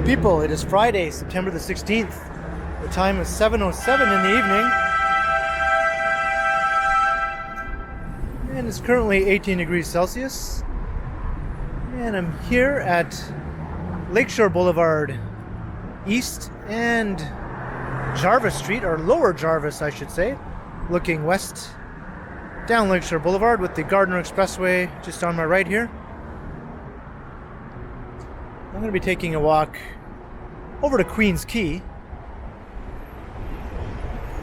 People, it is Friday, September the 16th. The time is 7:07 in the evening. And it's currently 18 degrees Celsius. And I'm here at Lake Shore Blvd East and Jarvis Street, or Lower Jarvis, I should say, looking west down Lake Shore Boulevard with the Gardner Expressway just on my right here. I'm going to be taking a walk over to Quay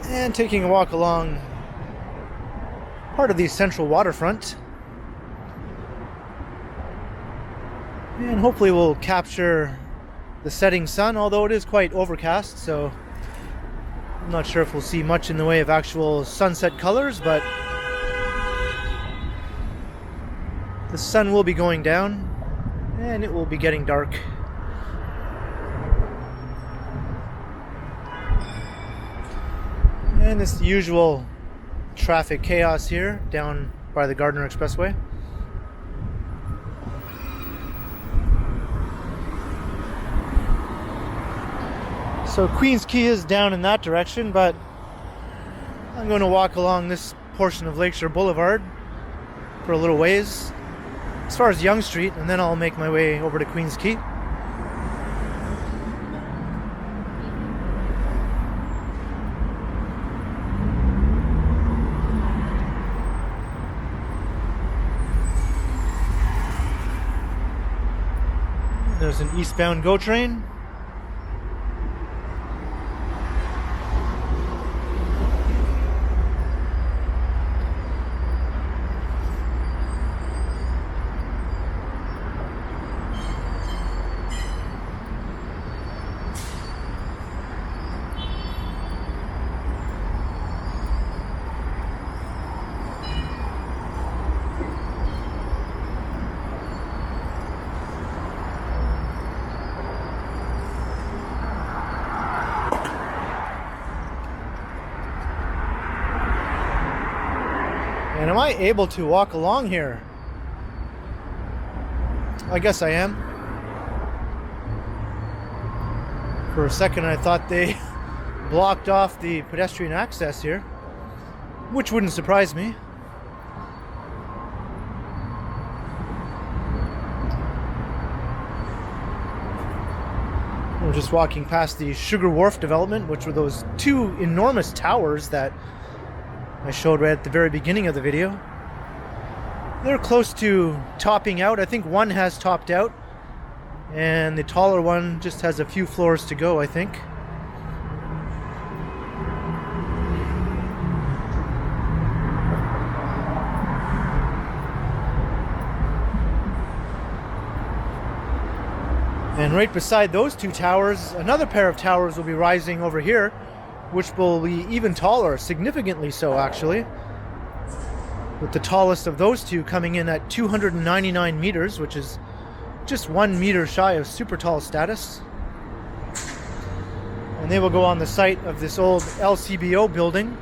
and taking a walk along part of the central waterfront, and hopefully we'll capture the setting sun, although it is quite overcast, so I'm not sure if we'll see much in the way of actual sunset colors, but the sun will be going down and it will be getting dark. And it's the usual traffic chaos here down by the Gardner Expressway. So Queens Quay is down in that direction, but I'm going to walk along this portion of Lake Shore Boulevard for a little ways as far as Yonge Street, and then I'll make my way over to Queens Quay. There's an eastbound GO train. And am I able to walk along here? I guess I am. For a second I thought they blocked off the pedestrian access here, which wouldn't surprise me. We're just walking past the Sugar Wharf development, which were those two enormous towers that I showed right at the very beginning of the video. They're close to topping out. I think one has topped out, and the taller one just has a few floors to go, I think. And right beside those two towers, another pair of towers will be rising over here, which will be even taller, significantly so actually, with the tallest of those two coming in at 299 meters, which is just 1 meter shy of super tall status. And they will go on the site of this old LCBO building.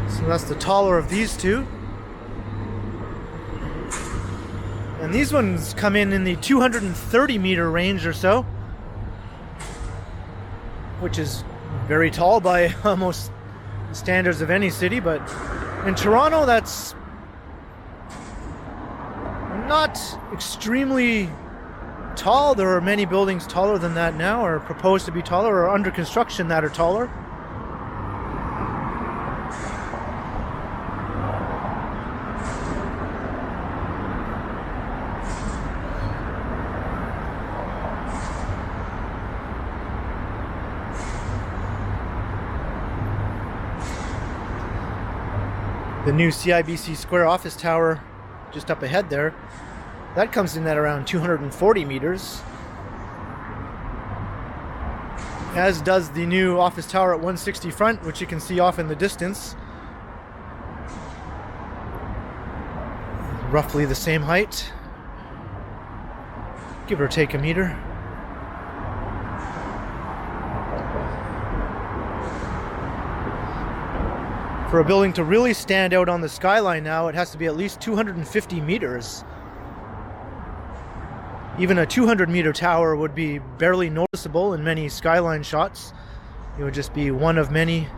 So that's the taller of these two. And these ones come in the 230 meter range or so, which is very tall by almost standards of any city. But in Toronto, that's not extremely tall. There are many buildings taller than that now, or proposed to be taller, or under construction that are taller. The new CIBC Square office tower just up ahead there, that comes in at around 240 meters. As does the new office tower at 160 Front, which you can see off in the distance. Roughly the same height. give or take a meter. For a building to really stand out on the skyline now, it has to be at least 250 meters. Even a 200-meter tower would be barely noticeable in many skyline shots. It would just be one of many.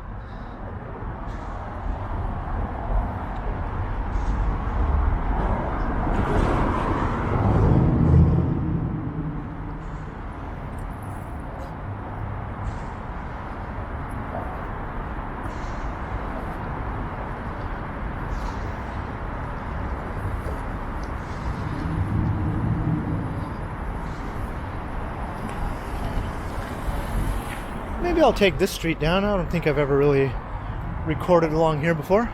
Maybe I'll take this street down. I don't think I've ever really recorded along here before.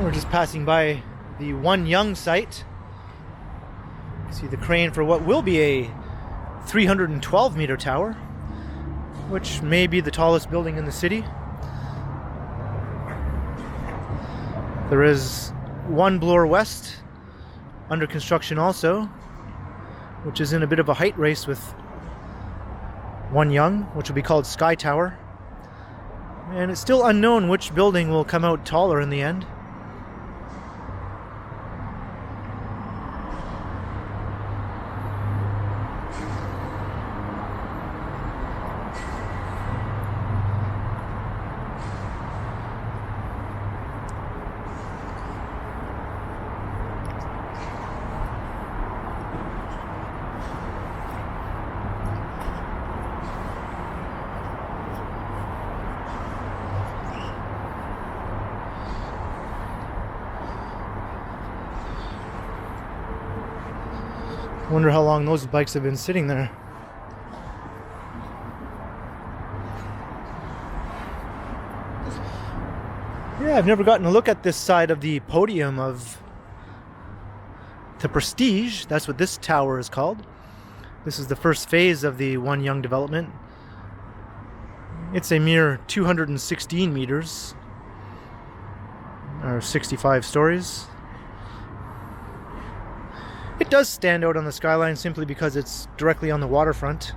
We're just passing by the Yonge site. See the crane for what will be a 312-meter tower, which may be the tallest building in the city. There is one Bloor West under construction also, which is in a bit of a height race with Yonge, which will be called Sky Tower. And it's still unknown which building will come out taller in the end. Wonder how long those bikes have been sitting there. Yeah, I've never gotten a look at this side of the podium of the Prestige. That's what this tower is called. This is the first phase of the Yonge development. It's a mere 216 meters, or 65 stories. It does stand out on the skyline simply because it's directly on the waterfront.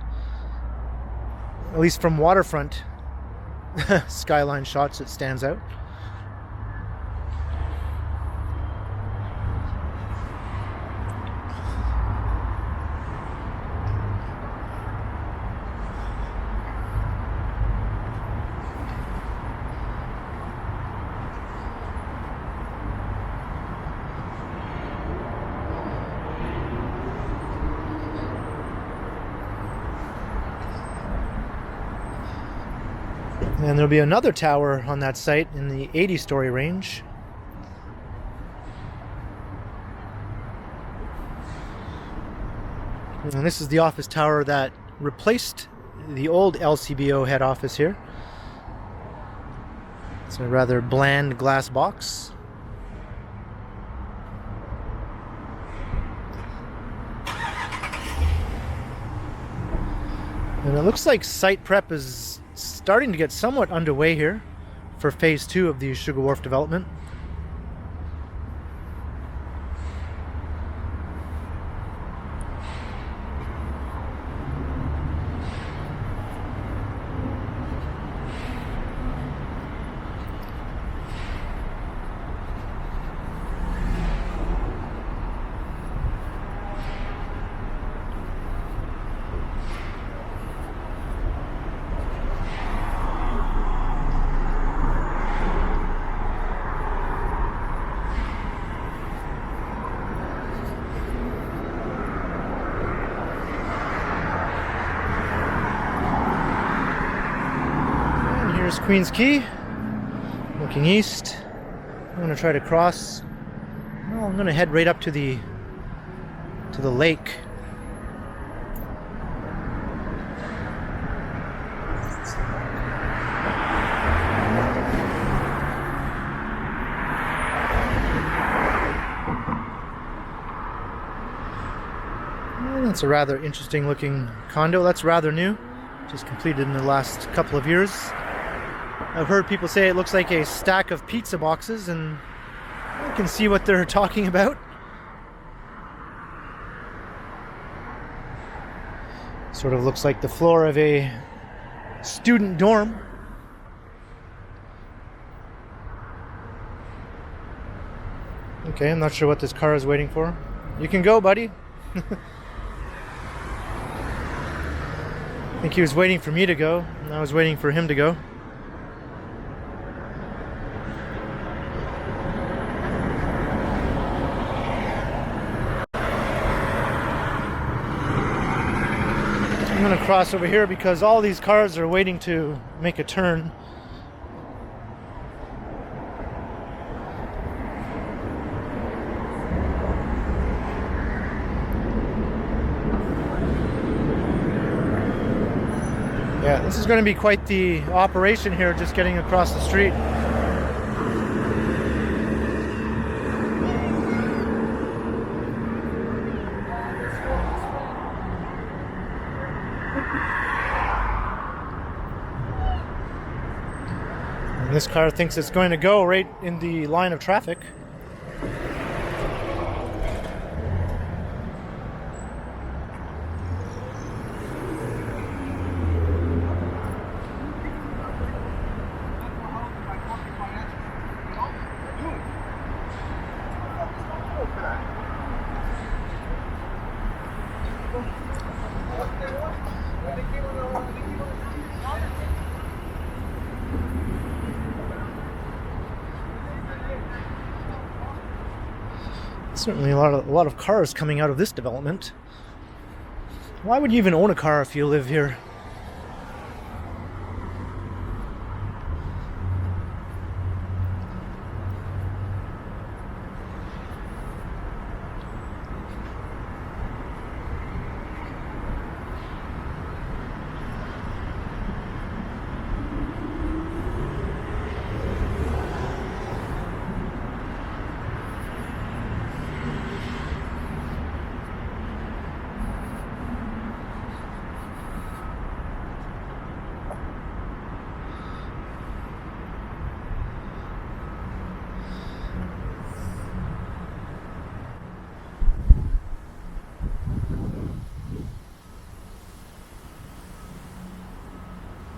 At least from waterfront skyline shots, it stands out. And there'll be another tower on that site in the 80-story range. And this is the office tower that replaced the old LCBO head office here. It's a rather bland glass box. And it looks like site prep is starting to get somewhat underway here for phase 2 of the Sugar Wharf development. Here's Queen's Quay, looking east. I'm going to try to cross. Well, I'm going to head right up to the lake. And that's a rather interesting looking condo. That's rather new, just completed in the last couple of years. I've heard people say it looks like a stack of pizza boxes, and I can see what they're talking about. Sort of looks like the floor of a student dorm. Okay, I'm not sure what this car is waiting for. You can go, buddy. I think he was waiting for me to go, and I was waiting for him to go. I'm going to cross over here because all these cars are waiting to make a turn. Yeah, this is going to be quite the operation here, just getting across the street. And this car thinks it's going to go right in the line of traffic. Certainly a lot of cars coming out of this development. Why would you even own a car if you live here?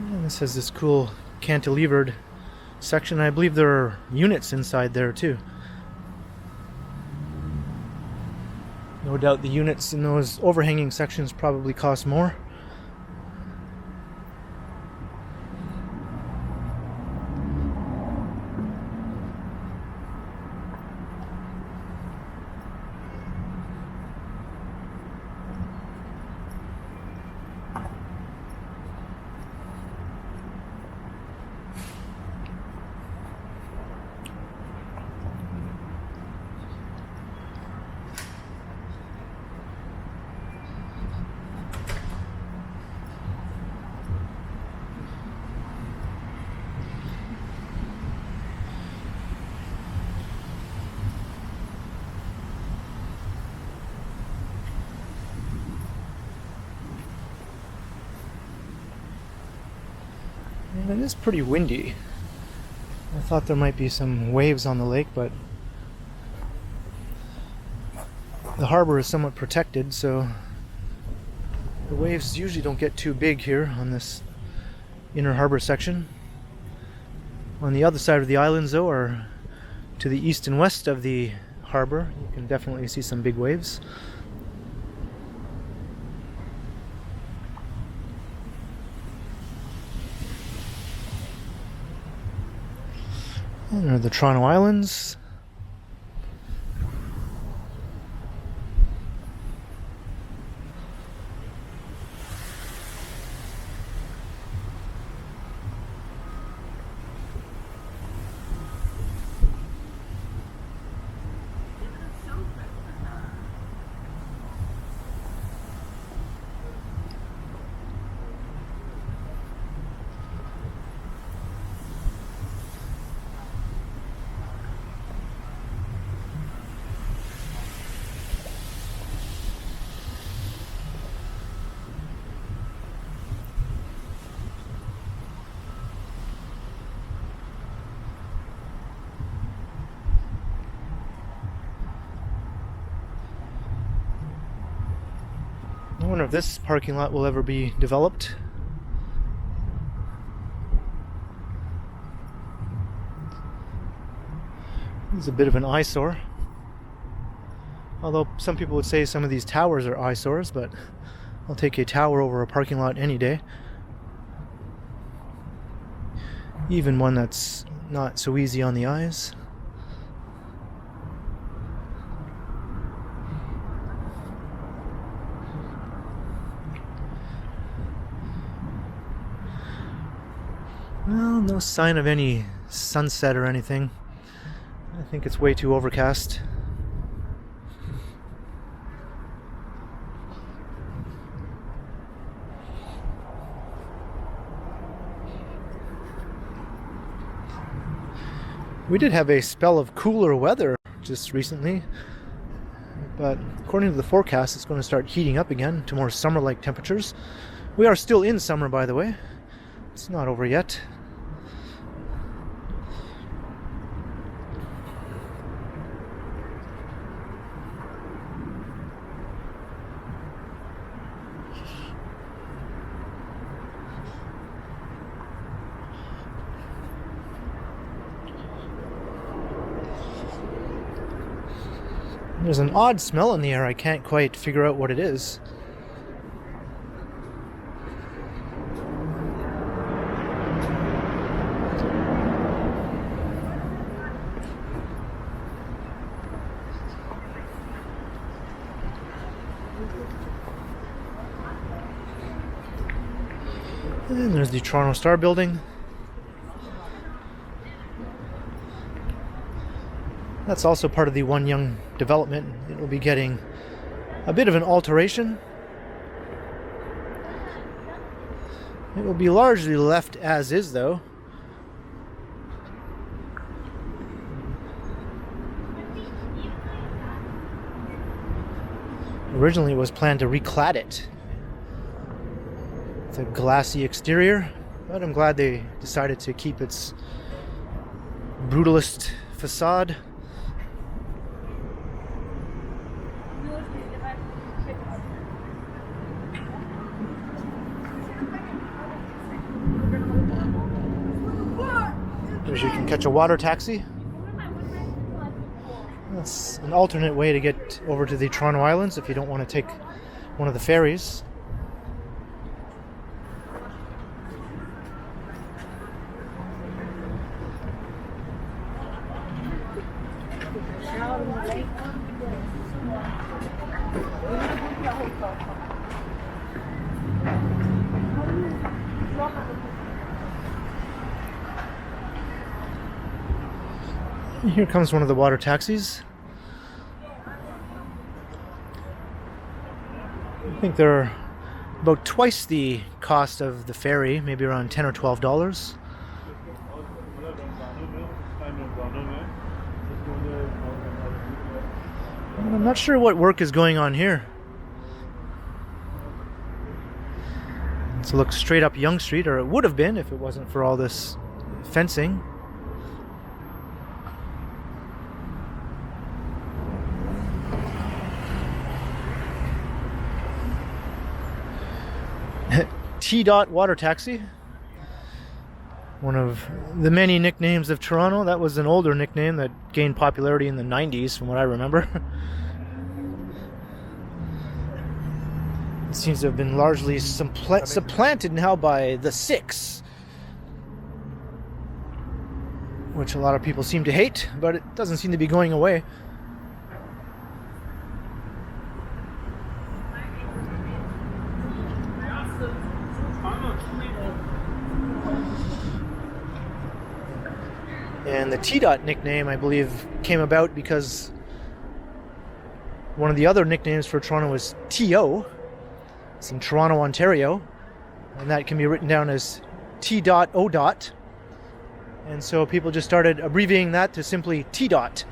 And this has this cool cantilevered section. I believe there are units inside there too. No doubt the units in those overhanging sections probably cost more. And it is pretty windy. I thought there might be some waves on the lake, but the harbor is somewhat protected, so the waves usually don't get too big here on this inner harbor section. On the other side of the islands, though, or to the east and west of the harbor, you can definitely see some big waves. And there are the Toronto Islands. wonder if this parking lot will ever be developed. It's a bit of an eyesore. Although some people would say some of these towers are eyesores, but I'll take a tower over a parking lot any day. Even one that's not so easy on the eyes. Well, no sign of any sunset or anything. I think it's way too overcast. We did have a spell of cooler weather just recently, but according to the forecast, it's going to start heating up again to more summer-like temperatures. We are still in summer, by the way. It's not over yet. There's an odd smell in the air. I can't quite figure out what it is. And there's the Toronto Star building. That's also part of the One Yonge development. It will be getting a bit of an alteration. It will be largely left as is, though. Originally, it was planned to reclad it. It's a glassy exterior, but I'm glad they decided to keep its brutalist facade. As you can catch a water taxi. That's an alternate way to get over to the Toronto Islands if you don't want to take one of the ferries. Here comes one of the water taxis. I think they're about twice the cost of the ferry, maybe around $10 or $12. I'm not sure what work is going on here. Let's look straight up Yonge Street, or it would have been if it wasn't for all this fencing. T-Dot Water Taxi, one of the many nicknames of Toronto. That was an older nickname that gained popularity in the 90s, from what I remember. It seems to have been largely supplanted now by the Six, which a lot of people seem to hate, but it doesn't seem to be going away. And the T-Dot nickname, I believe, came about because one of the other nicknames for Toronto was T.O. It's in Toronto, Ontario, and that can be written down as T.O. And so people just started abbreviating that to simply T-Dot.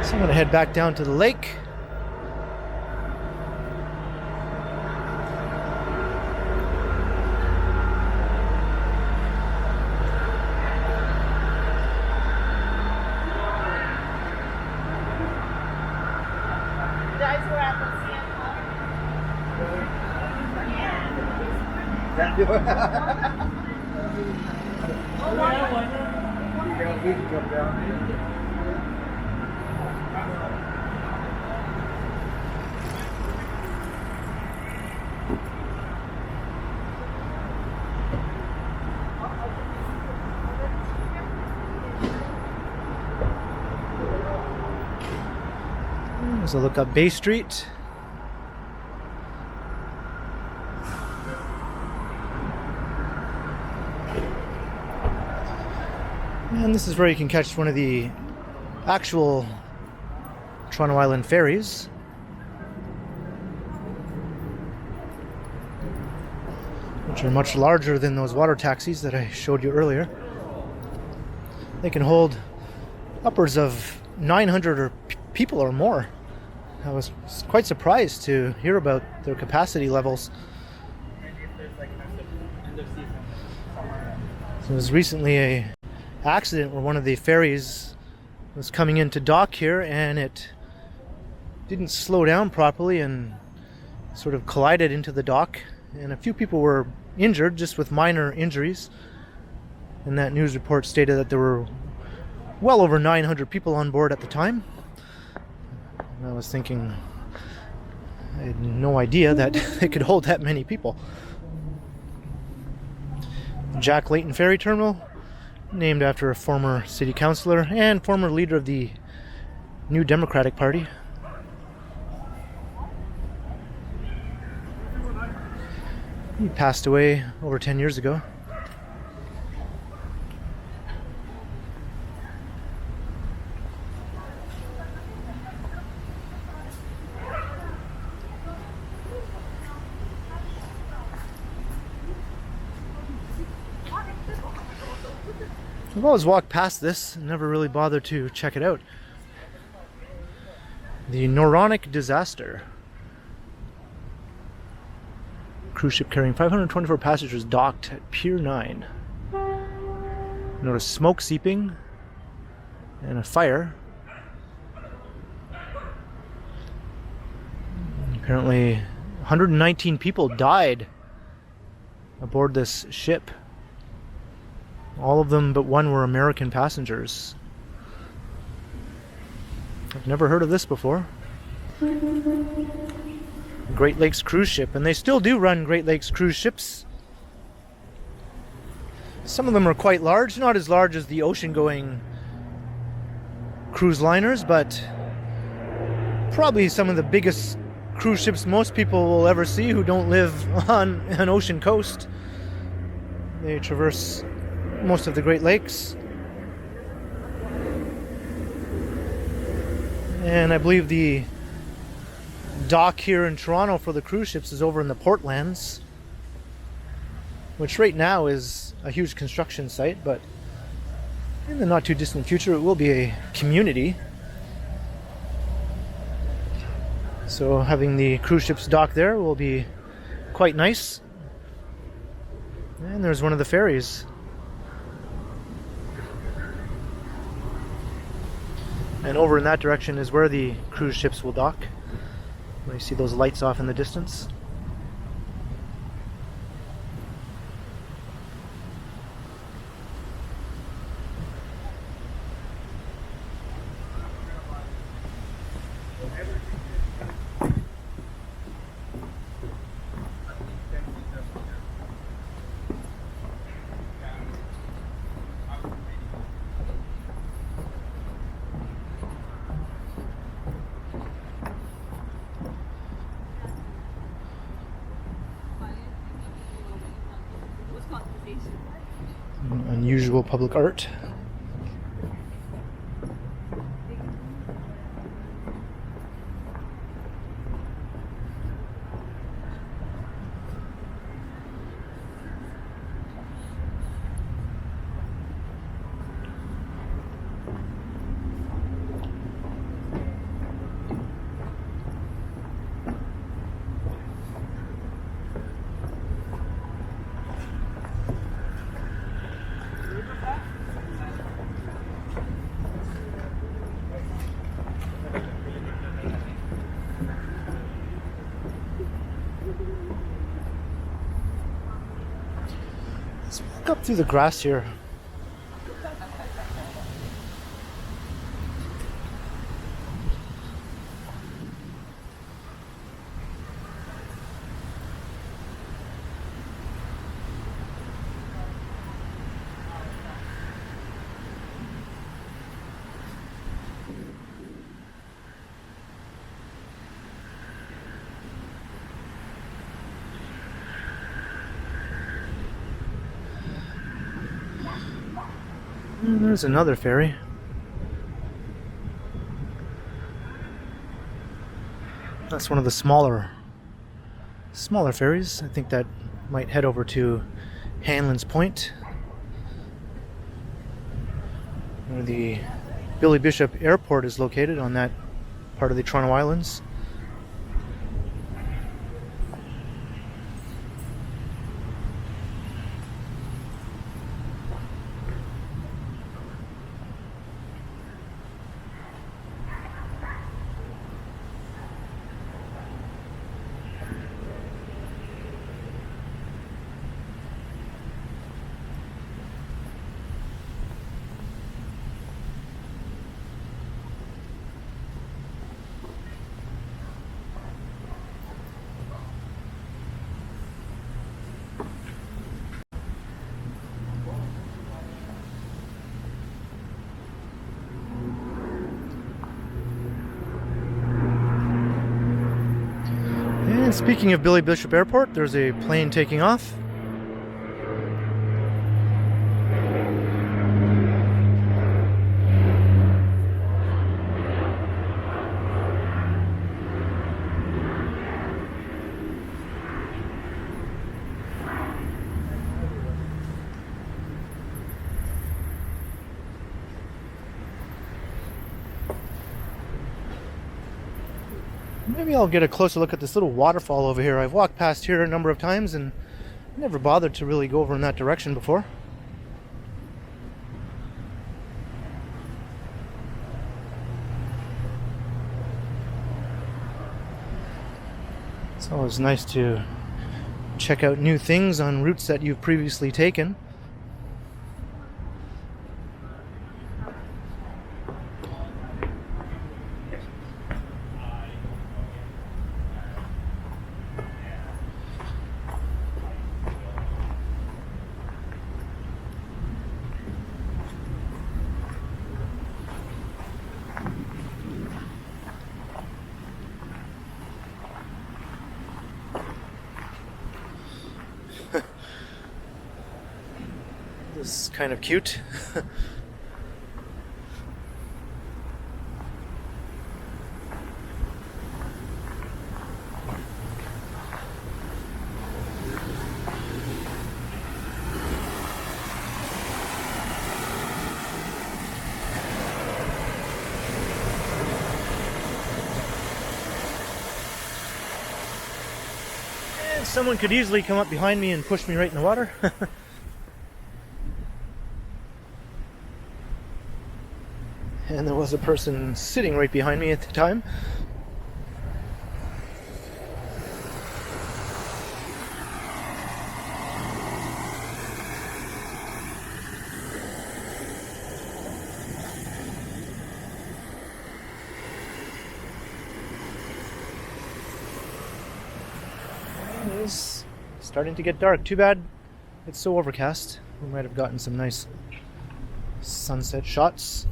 So I'm going to head back down to the lake. Thank you. We can come down. So look up Bay Street. And this is where you can catch one of the actual Toronto Island ferries. Which are much larger than those water taxis that I showed you earlier. They can hold upwards of 900 people or more. I was quite surprised to hear about their capacity levels. There was recently a accident where one of the ferries was coming into dock here and it didn't slow down properly and sort of collided into the dock, and a few people were injured, just with minor injuries. And that news report stated that there were well over 900 people on board at the time. I was thinking, I had no idea that it could hold that many people. Jack Layton Ferry Terminal, named after a former city councillor and former leader of the New Democratic Party. He passed away over 10 years ago. I've always walked past this and never really bothered to check it out. The Noronic Disaster. Cruise ship carrying 524 passengers docked at Pier 9. Notice smoke seeping and a fire. Apparently 119 people died aboard this ship. All of them but one were American passengers. I've never heard of this before. Great Lakes cruise ship, and they still do run Great Lakes cruise ships. Some of them are quite large, not as large as the ocean-going cruise liners, but probably some of the biggest cruise ships most people will ever see who don't live on an ocean coast. They traverse most of the Great Lakes. And I believe the dock here in Toronto for the cruise ships is over in the Portlands, which right now is a huge construction site, but in the not too distant future it will be a community. So having the cruise ships dock there will be quite nice. And there's one of the ferries. And over in that direction is where the cruise ships will dock. You see those lights off in the distance. Unusual public art. Look up through the grass here. And there's another ferry. That's one of the smaller ferries. I think that might head over to Hanlan's Point, where the Billy Bishop Airport is located on that part of the Toronto Islands. And speaking of Billy Bishop Airport, there's a plane taking off. Maybe I'll get a closer look at this little waterfall over here. I've walked past here a number of times and never bothered to really go over in that direction before. It's always nice to check out new things on routes that you've previously taken. This is kind of cute. And someone could easily come up behind me and push me right in the water. And there was a person sitting right behind me at the time. And it is starting to get dark. Too bad it's so overcast. We might have gotten some nice sunset shots.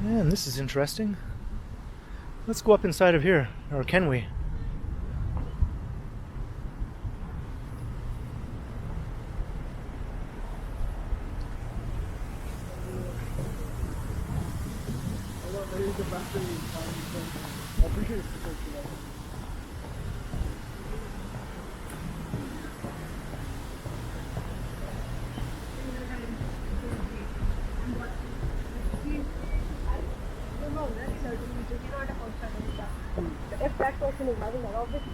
Man, this is interesting. Let's go up inside of here, or can we? If that person is having that obviously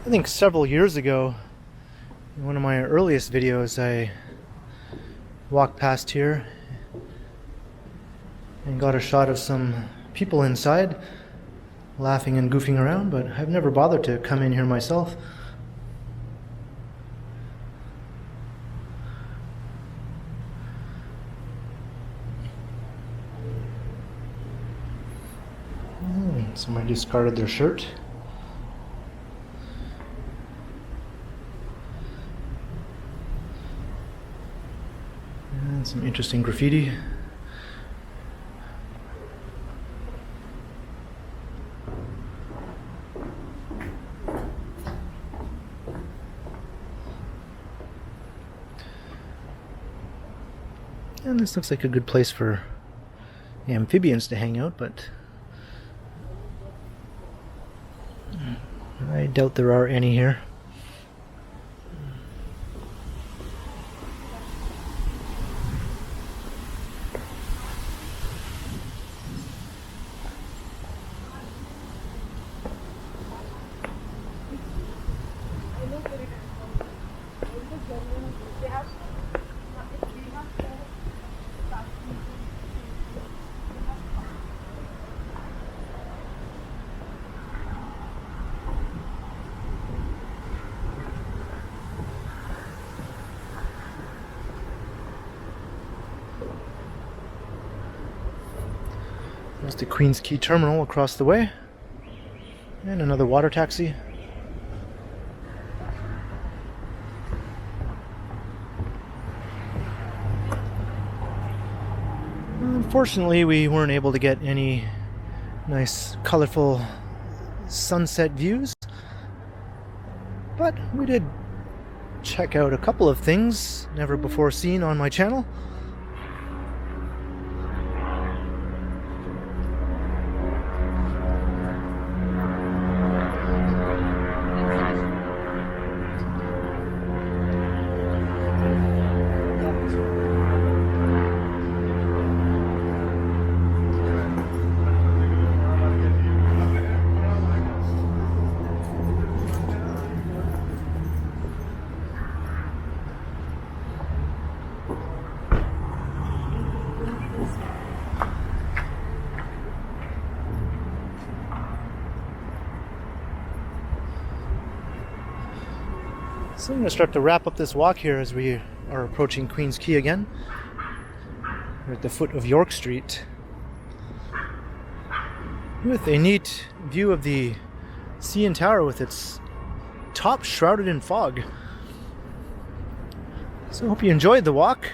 I think several years ago In one of my earliest videos, I walked past here and got a shot of some people inside laughing and goofing around, but I've never bothered to come in here myself. Somebody discarded their shirt. And some interesting graffiti. And this looks like a good place for amphibians to hang out, but I doubt there are any here. There's the Queens Quay Terminal across the way, and another water taxi. Unfortunately, we weren't able to get any nice, colorful sunset views, but we did check out a couple of things never before seen on my channel. So I'm going to start to wrap up this walk here as we are approaching Queens Quay again. We're at the foot of York Street with a neat view of the CN Tower with its top shrouded in fog. So I hope you enjoyed the walk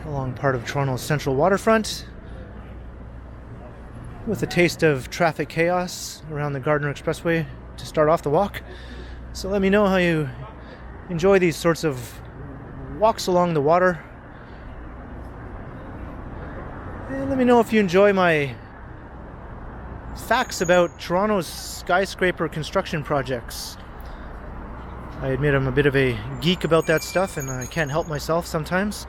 along part of Toronto's central waterfront with a taste of traffic chaos around the Gardiner Expressway to start off the walk. So let me know how you enjoy these sorts of walks along the water. And let me know if you enjoy my facts about Toronto's skyscraper construction projects. I admit I'm a bit of a geek about that stuff, and I can't help myself sometimes.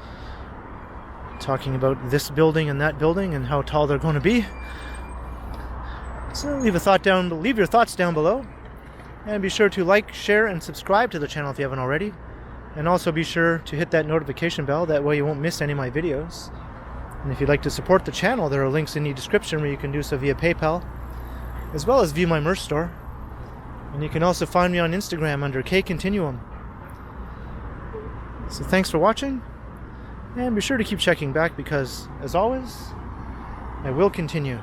Talking about this building and that building and how tall they're going to be. So leave your thoughts down below. And be sure to like, share, and subscribe to the channel if you haven't already. And also be sure to hit that notification bell, that way you won't miss any of my videos. And if you'd like to support the channel, there are links in the description where you can do so via PayPal, as well as view my merch store. And you can also find me on Instagram under KContinuum. So thanks for watching, and be sure to keep checking back because, as always, I will continue.